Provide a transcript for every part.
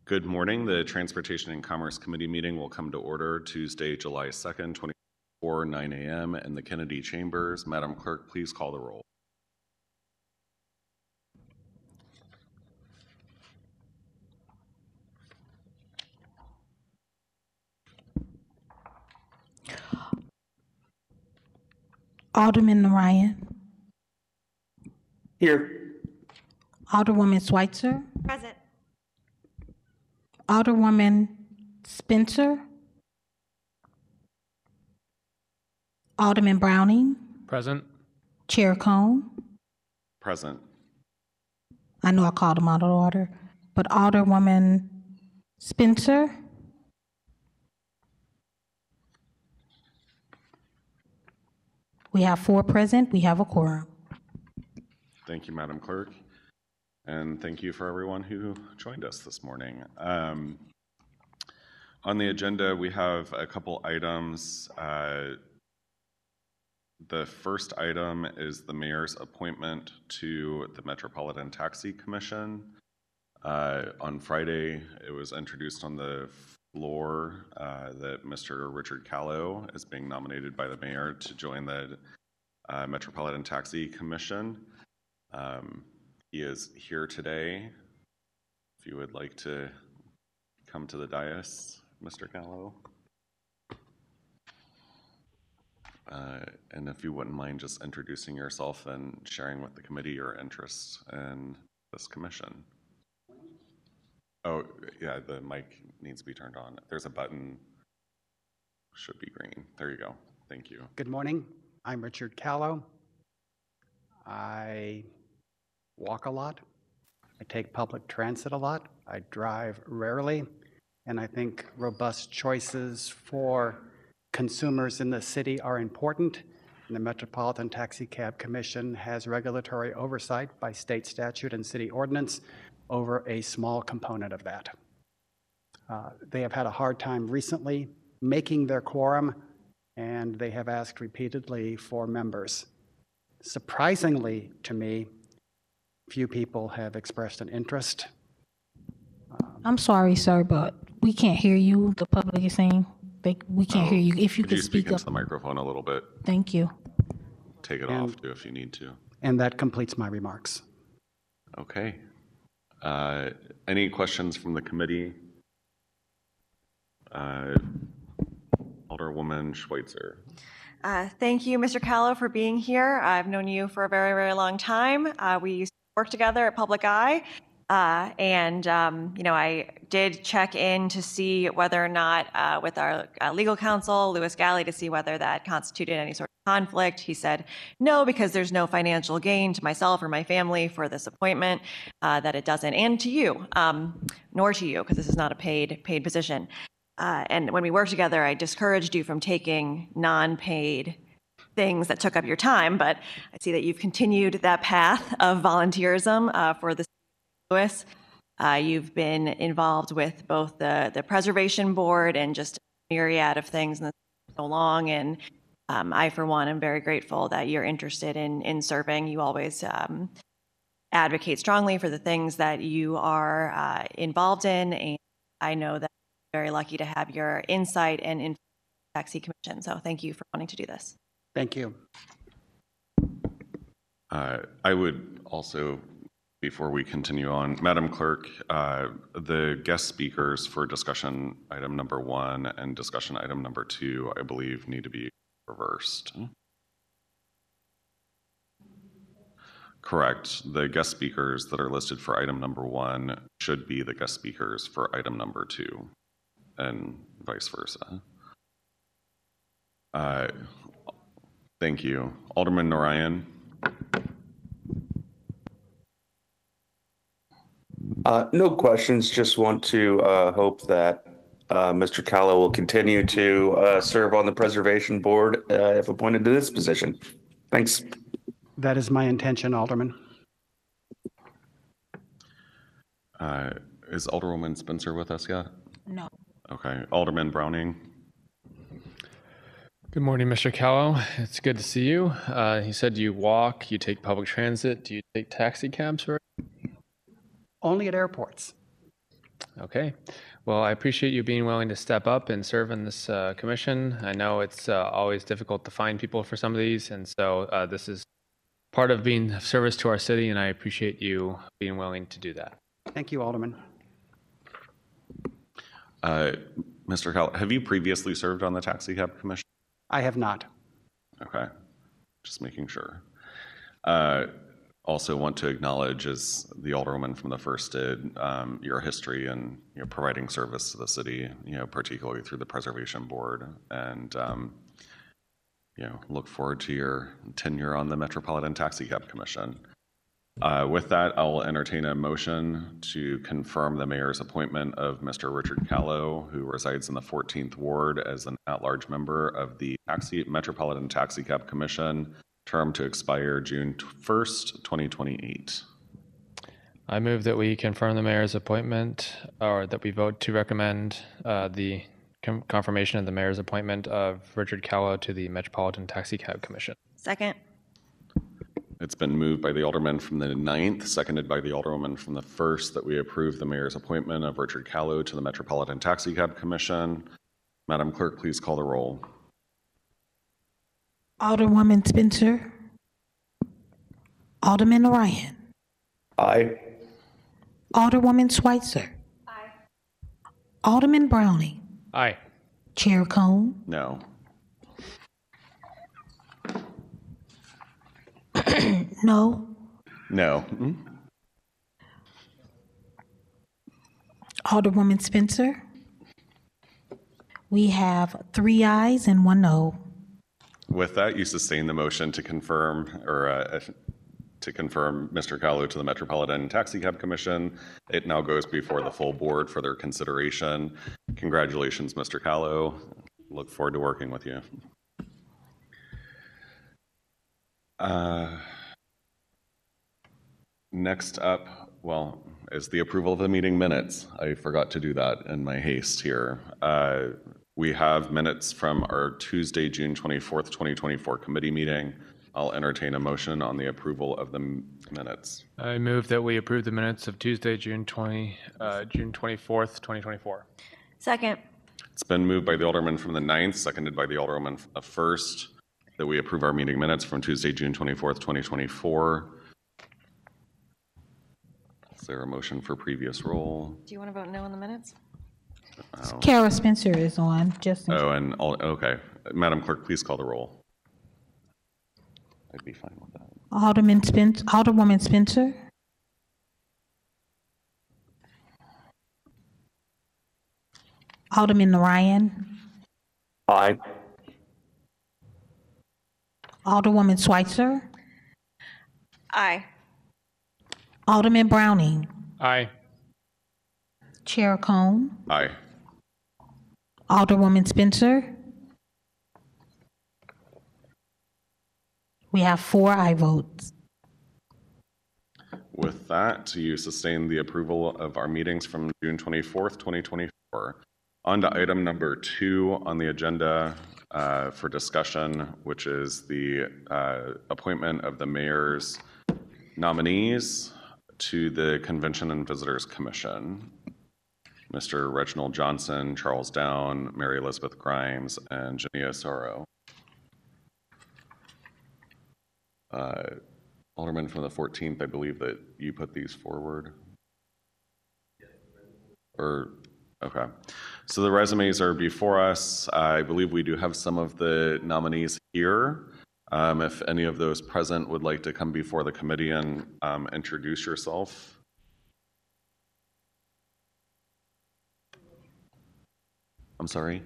Good morning. The Transportation and Commerce Committee meeting will come to order Tuesday, July 2nd, 2024, 9 a.m. in the Kennedy Chambers. Madam Clerk, please call the roll. Alderman Narayan. Here. Alderwoman Schweitzer. Present. Alderwoman Spencer. Alderman Browning. Present. Chair Cone. Present. I know I called him out of order, but Alderwoman Spencer. We have 4 present. We have a quorum. Thank you, Madam Clerk. And thank you for everyone who joined us this morning. On the agenda, we have a couple items. The first item is the mayor's appointment to the Metropolitan Taxi Commission. On Friday, it was introduced on the floor that Mr. Richard Callow is being nominated by the mayor to join the Metropolitan Taxi Commission. He is here today. If you would like to come to the dais, Mr. Callow. And if you wouldn't mind just introducing yourself and sharing with the committee your interests in this commission. Oh, yeah, the mic needs to be turned on. There's a button, should be green. There you go. Thank you. Good morning. I'm Richard Callow. I walk a lot. I take public transit a lot. I drive rarely. And I think robust choices for consumers in the city are important. And the Metropolitan Taxi Cab Commission has regulatory oversight by state statute and city ordinance over a small component of that. They have had a hard time recently making their quorum, and they have asked repeatedly for members. Surprisingly to me, few people have expressed an interest. I'm sorry, sir, but we can't hear you. The public is saying we can't hear you. If you could speak up into the microphone a little bit. Thank you. Take it off too if you need to. And that completes my remarks. Okay. Any questions from the committee? Alderwoman Schweitzer. Thank you, Mr. Callow, for being here. I've known you for a very, very long time. We used to work together at Public Eye. I did check in to see whether or not with our legal counsel, Louis Galley, to see whether that constituted any sort of conflict. He said no, because there's no financial gain to myself or my family for this appointment, that it doesn't, and to you, nor to you, because this is not a paid position. And when we worked together, I discouraged you from taking non-paid things that took up your time, but I see that you've continued that path of volunteerism for the Louis. You've been involved with both the Preservation Board and just a myriad of things in so long. And I, for one, am very grateful that you're interested in serving. You always advocate strongly for the things that you are involved in. And I know that I'm very lucky to have your insight and in the Taxi Commission. So thank you for wanting to do this. Thank you. I would also, before we continue on, Madam Clerk, the guest speakers for discussion item number 1 and discussion item number 2, I believe, need to be reversed. Correct. The guest speakers that are listed for item number 1 should be the guest speakers for item number 2, and vice versa. Thank you. Alderman Narayan. No questions. Just want to hope that Mr. Callow will continue to serve on the Preservation Board if appointed to this position. Thanks. That is my intention, Alderman. Is Alderwoman Spencer with us yet? No. Okay. Alderman Browning. Good morning, Mr. Callow. It's good to see you. He said you walk, you take public transit. Do you take taxi cabs? Only at airports. Okay. Well, I appreciate you being willing to step up and serve in this commission. I know it's always difficult to find people for some of these, and so this is part of being of service to our city, and I appreciate you being willing to do that. Thank you, Alderman. Mr. Cal, have you previously served on the Taxi Cab Commission? I have not. Okay, just making sure. Also want to acknowledge, as the Alderwoman from the 1st did, your history in providing service to the city, particularly through the Preservation Board, and look forward to your tenure on the Metropolitan Taxi Cab Commission. With that, I'll entertain a motion to confirm the mayor's appointment of Mr. Richard Callow, who resides in the 14th Ward, as an at-large member of the Metropolitan Taxi Cab Commission, term to expire June 1st, 2028. I move that we confirm the mayor's appointment, or that we vote to recommend the confirmation of the mayor's appointment of Richard Callow to the Metropolitan Taxi Cab Commission. Second. It's been moved by the Alderman from the 9th, seconded by the Alderwoman from the 1st, that we approve the mayor's appointment of Richard Callow to the Metropolitan Taxi Cab Commission. Madam Clerk, please call the roll. Alderwoman Spencer. Alderman Ryan. Aye. Alderwoman Schweitzer. Aye. Alderman Browning. Aye. Chair Cone. No. No. No. Alderwoman Spencer. We have 3 ayes and 1 no. With that, you sustain the motion to confirm, Mr. Callow to the Metropolitan Taxi Cab Commission. It now goes before the full board for their consideration. Congratulations, Mr. Callow. Look forward to working with you. Next up, is the approval of the meeting minutes. I forgot to do that in my haste here. We have minutes from our Tuesday, June 24th, 2024 committee meeting. I'll entertain a motion on the approval of the minutes. I move that we approve the minutes of Tuesday, June 24th, 2024. Second. It's been moved by the Alderman from the 9th, seconded by the Alderwoman from the 1st, that we approve our meeting minutes from Tuesday, June 24th, 2024. Is there a motion for previous roll? Do you want to vote no on the minutes? Kara Spencer is on. Okay. Madam Clerk, please call the roll. I'd be fine with that. Alderwoman Spencer. Alderman Ryan. Aye. Alderwoman Schweitzer. Aye. Alderman Browning. Aye. Chair Cone. Aye. Alderwoman Spencer. We have 4 aye votes. With that, you sustain the approval of our meetings from June 24th, 2024. On to item number 2 on the agenda for discussion, which is the appointment of the mayor's nominees to the Convention and Visitors Commission. Mr. Reginald Johnson, Charles Down, Mary Elizabeth Grimes, and Jania Sorrow. Alderman from the 14th, I believe that you put these forward. Okay. So the resumes are before us. I believe we do have some of the nominees here. If any of those present would like to come before the committee and introduce yourself. I'm sorry.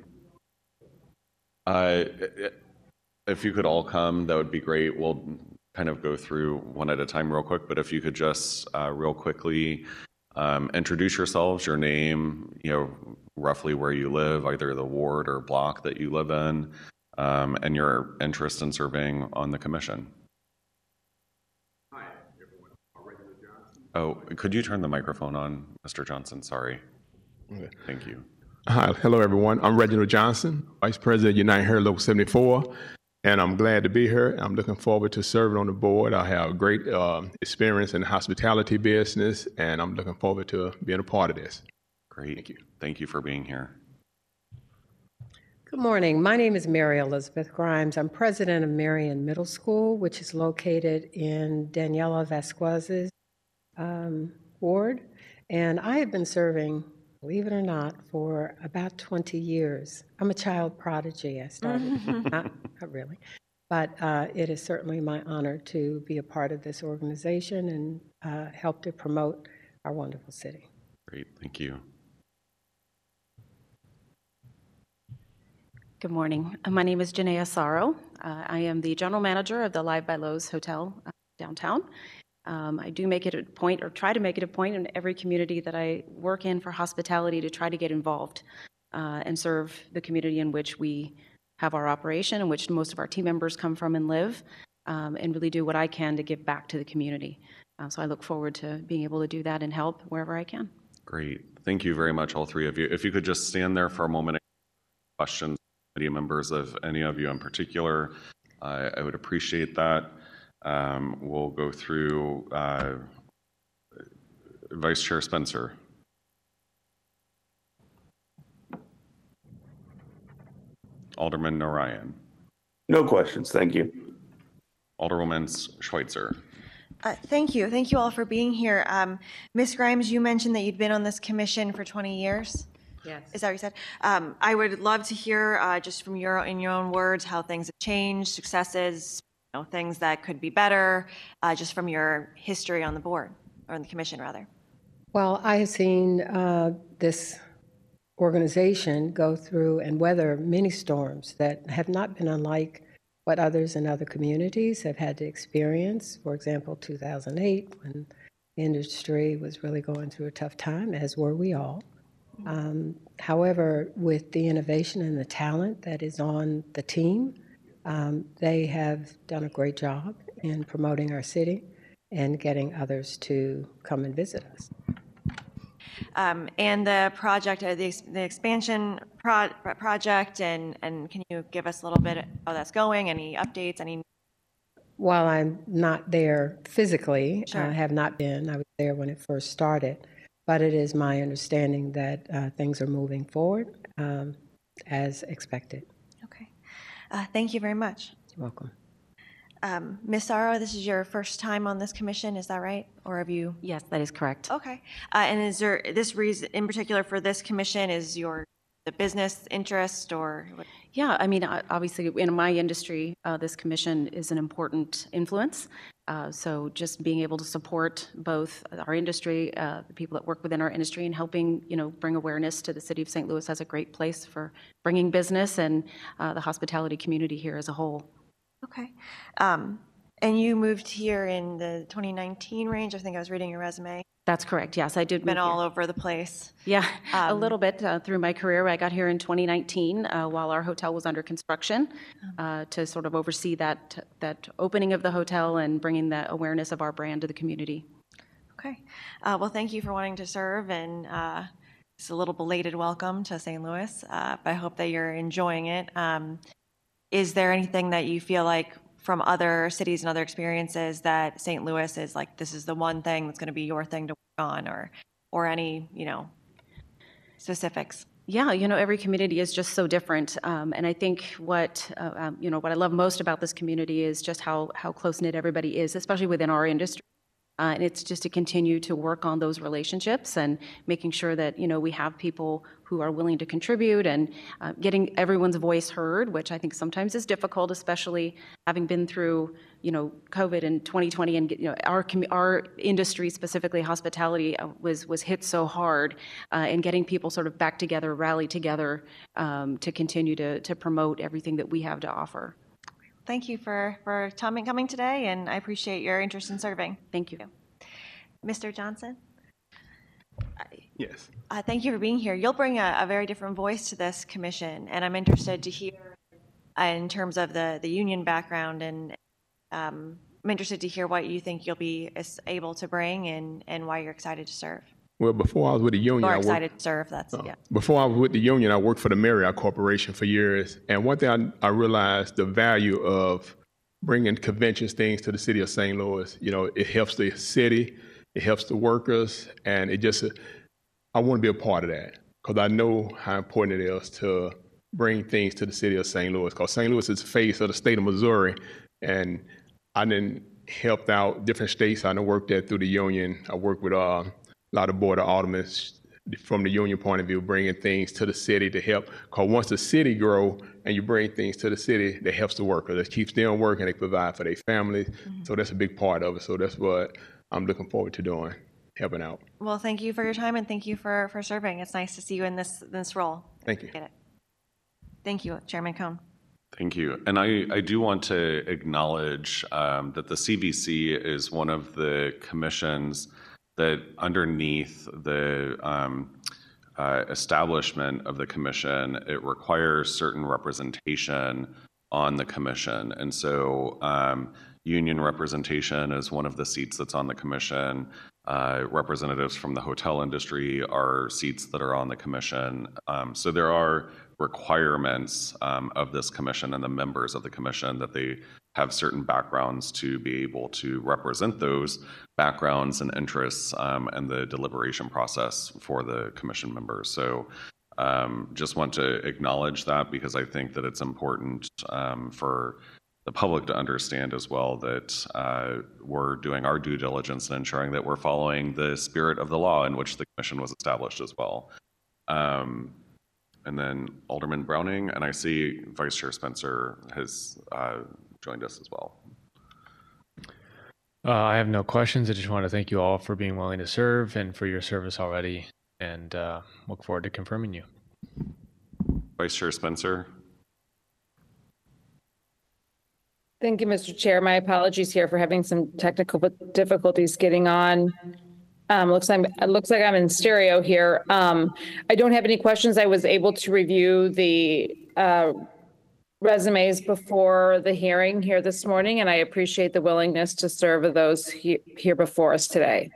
If you could all come, that would be great. We'll kind of go through one at a time real quick, but if you could just real quickly introduce yourselves, your name, roughly where you live, either the ward or block that you live in, and your interest in serving on the commission. Hi, everyone. I'm Reginald Johnson. Oh, could you turn the microphone on, Mr. Johnson? Sorry. Okay. Thank you. Hi, hello everyone. I'm Reginald Johnson, Vice President of United Her Local 74, and I'm glad to be here. I'm looking forward to serving on the board. I have great experience in the hospitality business, and I'm looking forward to being a part of this. Great. Thank you. Thank you for being here. Good morning. My name is Mary Elizabeth Grimes. I'm president of Marion Middle School, which is located in Daniela Vasquez's ward. And I have been serving, believe it or not, for about 20 years. I'm a child prodigy. I started, not really, but it is certainly my honor to be a part of this organization and help to promote our wonderful city. Great. Thank you. Good morning. My name is Janaea Sorrow. I am the general manager of the Live by Lowe's Hotel downtown. I do make it a point, or try to make it a point, in every community that I work in for hospitality to try to get involved and serve the community in which we have our operation, in which most of our team members come from and live, and really do what I can to give back to the community. So I look forward to being able to do that and help wherever I can. Great. Thank you very much, all three of you. If you could just stand there for a moment, questions, committee members of any of you in particular, I would appreciate that. We'll go through Vice Chair Spencer. Alderman Narayan. No questions. Thank you. Alderwoman Schweitzer. Thank you. Thank you all for being here. Ms. Grimes, you mentioned that you'd been on this commission for 20 years. Yes. Is that what you said? I would love to hear just from in your own words how things have changed, successes, things that could be better, just from your history on the board, or on the commission rather. Well, I have seen this organization go through and weather many storms that have not been unlike what others in other communities have had to experience. For example, 2008, when the industry was really going through a tough time, as were we all. However, with the innovation and the talent that is on the team, they have done a great job in promoting our city and getting others to come and visit us. And the project, the expansion project, and can you give us a little bit of how that's going? Any updates? Any? While I'm not there physically, Sure. I have not been. I was there when it first started, but it is my understanding that things are moving forward as expected. Okay. Thank you very much. You're welcome. Ms. Sorrow, this is your first time on this commission, is that right? Or have you? Yes, that is correct. Okay. And is there this reason in particular for this commission? Is the business interest or? What? Yeah, I mean, obviously, in my industry, this commission is an important influence. So just being able to support both our industry, the people that work within our industry, and helping, bring awareness to the city of St. Louis as a great place for bringing business and the hospitality community here as a whole. Okay. And you moved here in the 2019 range. I think I was reading your resume. That's correct. Yes, I did. Been all over the place. Yeah, a little bit through my career. I got here in 2019 while our hotel was under construction to sort of oversee that opening of the hotel and bringing that awareness of our brand to the community. Okay. Well, thank you for wanting to serve, and it's a little belated welcome to St. Louis. But I hope that you're enjoying it. Is there anything that you feel like from other cities and other experiences that St. Louis is like, this is the one thing that's going to be your thing to work on, or any, specifics? Yeah, every community is just so different. And I think what I love most about this community is just how close-knit everybody is, especially within our industry. And it's just to continue to work on those relationships and making sure that, we have people who are willing to contribute and getting everyone's voice heard, which I think sometimes is difficult, especially having been through, COVID in 2020, and our industry, specifically hospitality, was hit so hard, and getting people sort of back together, rally together to continue to promote everything that we have to offer. Thank you for coming today, and I appreciate your interest in serving. Thank you. Mr. Johnson? Yes. Thank you for being here. You'll bring a very different voice to this commission, and I'm interested to hear in terms of the union background, and I'm interested to hear what you think you'll be able to bring and why you're excited to serve. Well, before I was with the union, Excited to serve, that's, yeah. Before I was with the union, I worked for the Marriott Corporation for years. And one thing I realized the value of bringing conventions things to the city of St. Louis. It helps the city, it helps the workers, and it just I want to be a part of that because I know how important it is to bring things to the city of St. Louis, because St. Louis is the face of the state of Missouri, and I done helped out different states. I done worked there through the union. I worked with a lot of board of aldermen from the union point of view, bringing things to the city to help. Because once the city grow and you bring things to the city, that helps the workers. It keeps them working. They provide for their families. So that's a big part of it. So that's what I'm looking forward to doing, helping out. Well, thank you for your time and thank you for serving. It's nice to see you in this role. Thank you. Get it. Thank you, Chairman Cohn. Thank you. And I do want to acknowledge that the CVC is one of the commissions that underneath the establishment of the commission, it requires certain representation on the commission. And so union representation is one of the seats that's on the commission. Representatives from the hotel industry are seats that are on the commission. So there are requirements of this commission and the members of the commission that they have certain backgrounds to be able to represent those backgrounds and interests and the deliberation process for the commission members. So just want to acknowledge that because I think that it's important for the public to understand as well that we're doing our due diligence and ensuring that we're following the spirit of the law in which the commission was established as well. And then Alderman Browning, and I see Vice Chair Spencer has joined us as well. I have no questions. I just want to thank you all for being willing to serve and for your service already, and look forward to confirming you. Vice Chair Spencer. Thank you, Mr. Chair. My apologies here for having some technical difficulties getting on. It looks like I'm in stereo here. I don't have any questions. I was able to review the resumes before the hearing here this morning, and I appreciate the willingness to serve those here before us today.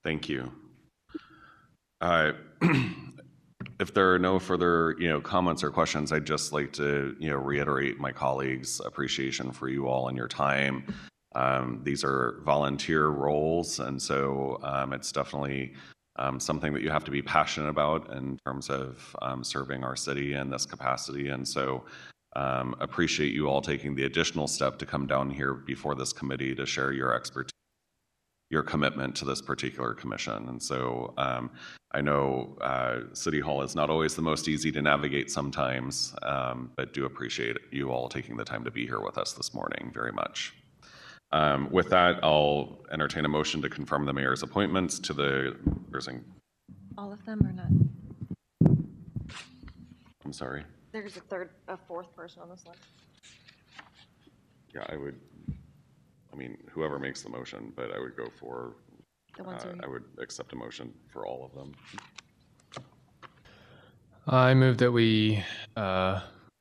Thank you. If there are no further, comments or questions, I'd just like to, reiterate my colleagues' appreciation for you all and your time. These are volunteer roles, and so it's definitely something that you have to be passionate about in terms of serving our city in this capacity. And so appreciate you all taking the additional step to come down here before this committee to share your expertise, your commitment to this particular commission. And so I know City Hall is not always the most easy to navigate sometimes, but do appreciate you all taking the time to be here with us this morning very much. With that, I'll entertain a motion to confirm the mayor's appointments to the, All of them or not? I'm sorry. There's a fourth person on this list. Yeah, whoever makes the motion, but I would go for, I would accept a motion for all of them. I move that we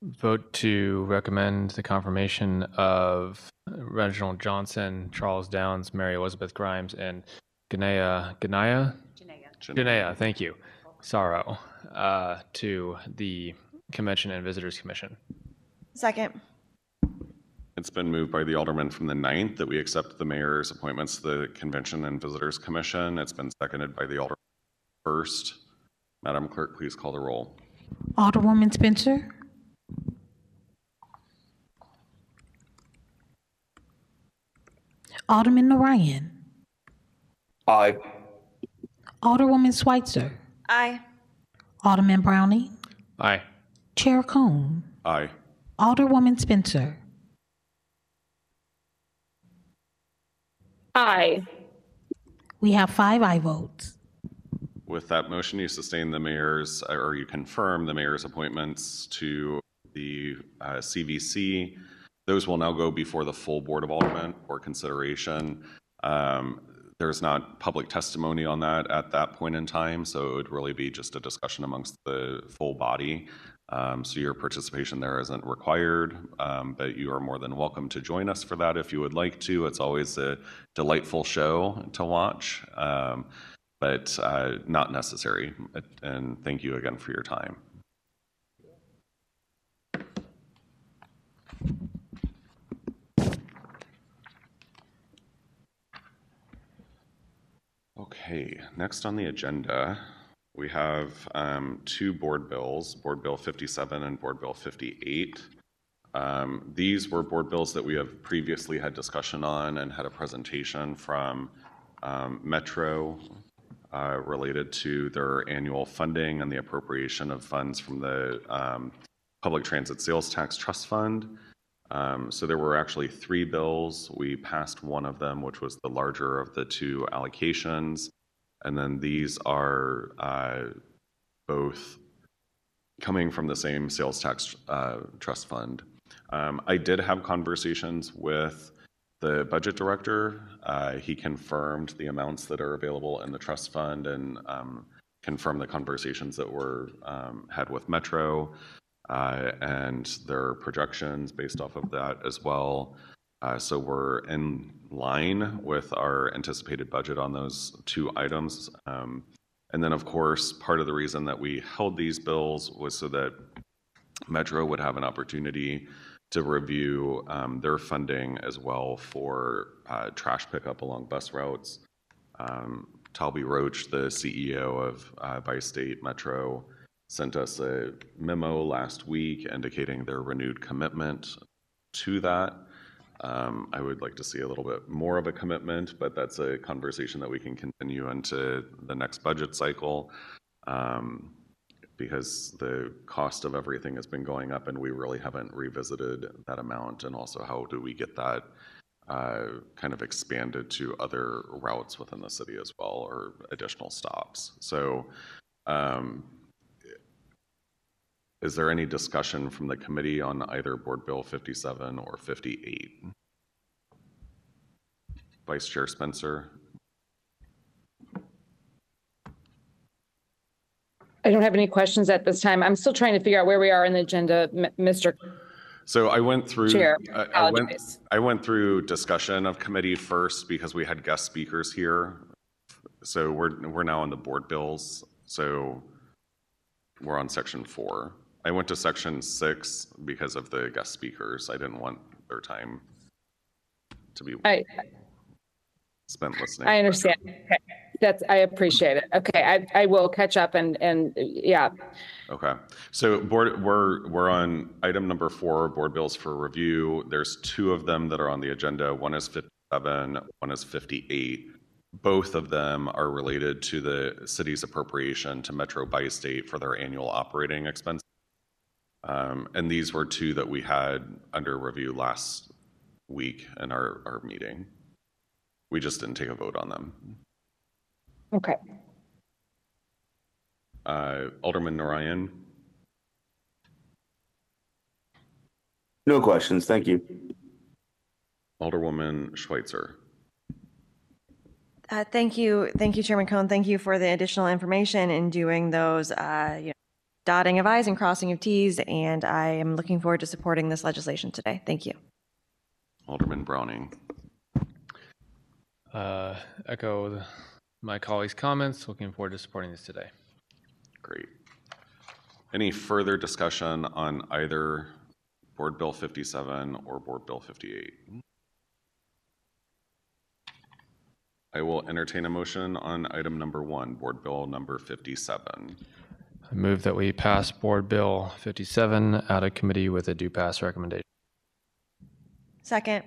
vote to recommend the confirmation of Reginald Johnson, Charles Downs, Mary Elizabeth Grimes, and Janaea, thank you, Sorrow, to the Convention and Visitors Commission. Second. It's been moved by the alderman from the 9th that we accept the mayor's appointments to the Convention and Visitors Commission. It's been seconded by the alderman first. Madam Clerk, please call the roll. Alderwoman Spencer. Alderman Narayan. Aye. Alderwoman Schweitzer. Aye. Alderman Browning. Aye. Chair Cohn. Aye. Alderwoman Spencer. Aye. We have 5 aye votes. With that motion, you sustain the mayor's, or you confirm the mayor's appointments to the CVC. Those will now go before the full Board of Aldermen for consideration. There's not public testimony on that at that point in time, so it would really be just a discussion amongst the full body. So your participation there isn't required, but you are more than welcome to join us for that if you would like to. It's always a delightful show to watch, but not necessary. And thank you again for your time. Okay. Okay, next on the agenda, we have two board bills, Board Bill 57 and Board Bill 58. These were board bills that we have previously had discussion on and had a presentation from Metro related to their annual funding and the appropriation of funds from the Public Transit Sales Tax Trust Fund. So there were actually three bills. We passed one of them, which was the larger of the two allocations. And then these are both coming from the same sales tax trust fund. I did have conversations with the budget director. He confirmed the amounts that are available in the trust fund and confirmed the conversations that were had with Metro and their projections based off of that as well. So we're in line with our anticipated budget on those two items. And then, of course, part of the reason that we held these bills was so that Metro would have an opportunity to review their funding as well for trash pickup along bus routes. Talby Roach, the CEO of Bi-State Metro, sent us a memo last week indicating their renewed commitment to that. I would like to see a little bit more of a commitment, but that's a conversation that we can continue into the next budget cycle because the cost of everything has been going up and we really haven't revisited that amount. And also, how do we get that kind of expanded to other routes within the city as well, or additional stops? So is there any discussion from the committee on either Board Bill 57 or 58? Vice Chair Spencer. I don't have any questions at this time. I'm still trying to figure out where we are in the agenda, Mr. So I went through. Chair, I went through discussion of committee first because we had guest speakers here. So we're now on the board bills. So we're on section 4. I went to section 6 because of the guest speakers. I didn't want their time to be spent listening. I understand. Okay. I appreciate it. Okay, I will catch up and yeah. Okay, so we're on item number 4, board bills for review. There's 2 of them that are on the agenda. One is 57, one is 58. Both of them are related to the city's appropriation to Metro Bi-State for their annual operating expenses. And these were 2 that we had under review last week in our meeting. We just didn't take a vote on them. Okay. Alderman Narayan. No questions. Thank you. Alderwoman Schweitzer. Thank you, Chairman Cohn. Thank you for the additional information in doing those dotting of I's and crossing of T's, and I am looking forward to supporting this legislation today. Thank you. Alderman Browning. Echo my colleagues' comments. Looking forward to supporting this today. Great. Any further discussion on either Board Bill 57 or Board Bill 58? I will entertain a motion on item number 1, Board Bill number 57. I move that we pass Board Bill 57 out of committee with a do pass recommendation. Second.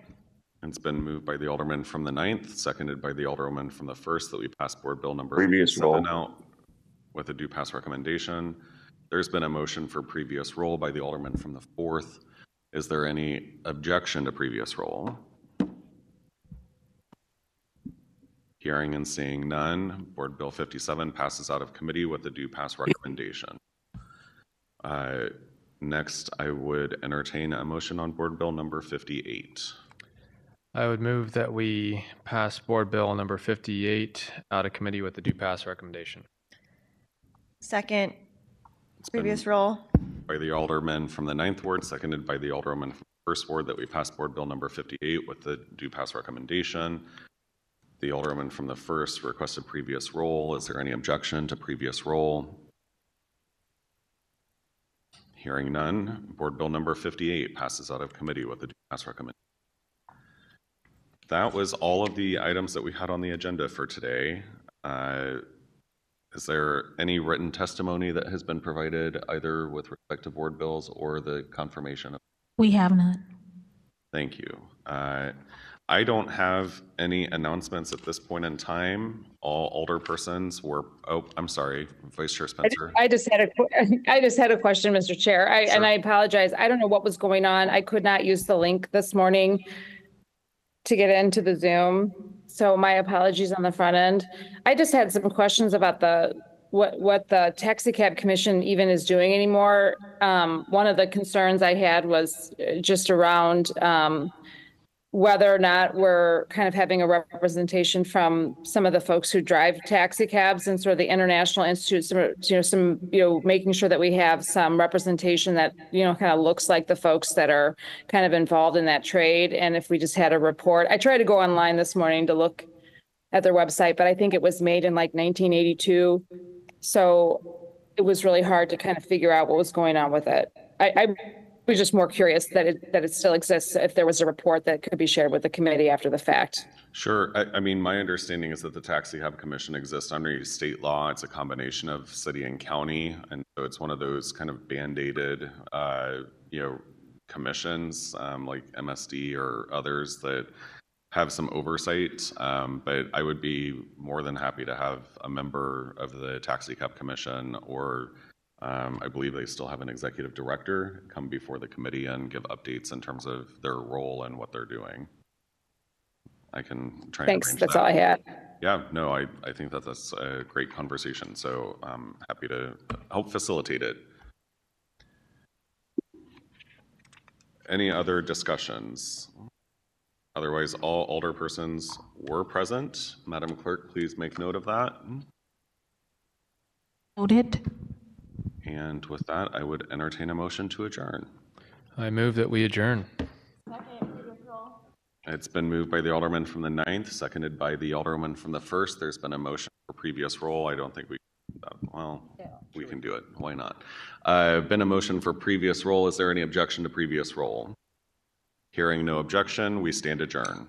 It's been moved by the Alderman from the 9th, seconded by the Alderwoman from the 1st, that we pass Board Bill number 57 out with a do pass recommendation. There's been a motion for previous roll by the Alderman from the 4th. Is there any objection to previous roll? Hearing and seeing none, Board Bill 57 passes out of committee with a do pass recommendation. Next, I would entertain a motion on Board Bill number 58. I would move that we pass Board Bill number 58 out of committee with the do pass recommendation. Second. Previous roll. By the Alderman from the 9th Ward, seconded by the Alderwoman from the 1st Ward, that we pass Board Bill number 58 with the do pass recommendation. The Alderman from the 1st requested previous roll. Is there any objection to previous roll? Hearing none, Board Bill number 58 passes out of committee with the do pass recommendation. That was all of the items that we had on the agenda for today. Is there any written testimony that has been provided either with respect to board bills or the confirmation of? We have none. Thank you. I don't have any announcements at this point in time. All alderpersons were, oh, I'm sorry, Vice Chair Spencer. I just had a question, Mr. Chair. And I apologize. I don't know what was going on. I could not use the link this morning to get into the Zoom. So my apologies on the front end. I just had some questions about what the Taxi Cab Commission even is doing anymore. One of the concerns I had was just around whether or not we're kind of having a representation from some of the folks who drive taxi cabs and sort of the International Institute, making sure that we have some representation that, kind of looks like the folks that are kind of involved in that trade. And if we just had a report, I tried to go online this morning to look at their website, but I think it was made in like 1982. So it was really hard to kind of figure out what was going on with it. I was just more curious that it still exists, if there was a report that could be shared with the committee after the fact. Sure. I mean, my understanding is that the Taxi Cab Commission exists under state law. It's a combination of city and county. And so it's one of those kind of band-aided, commissions like MSD or others that have some oversight. But I would be more than happy to have a member of the Taxi Cab Commission, or I believe they still have an executive director, come before the committee and give updates in terms of their role and what they're doing. I can try. Thanks. And that's that. all I had. Yeah, no, I think that's a great conversation. So I'm happy to help facilitate it. Any other discussions? Otherwise, all alderpersons were present. Madam Clerk, please make note of that. Noted. And with that, I would entertain a motion to adjourn. I move that we adjourn. It's been moved by the alderman from the 9th, seconded by the alderman from the 1st. There's been a motion for previous roll. I don't think we can do it. Why not? Been a motion for previous roll. Is there any objection to previous roll? Hearing no objection, we stand adjourned.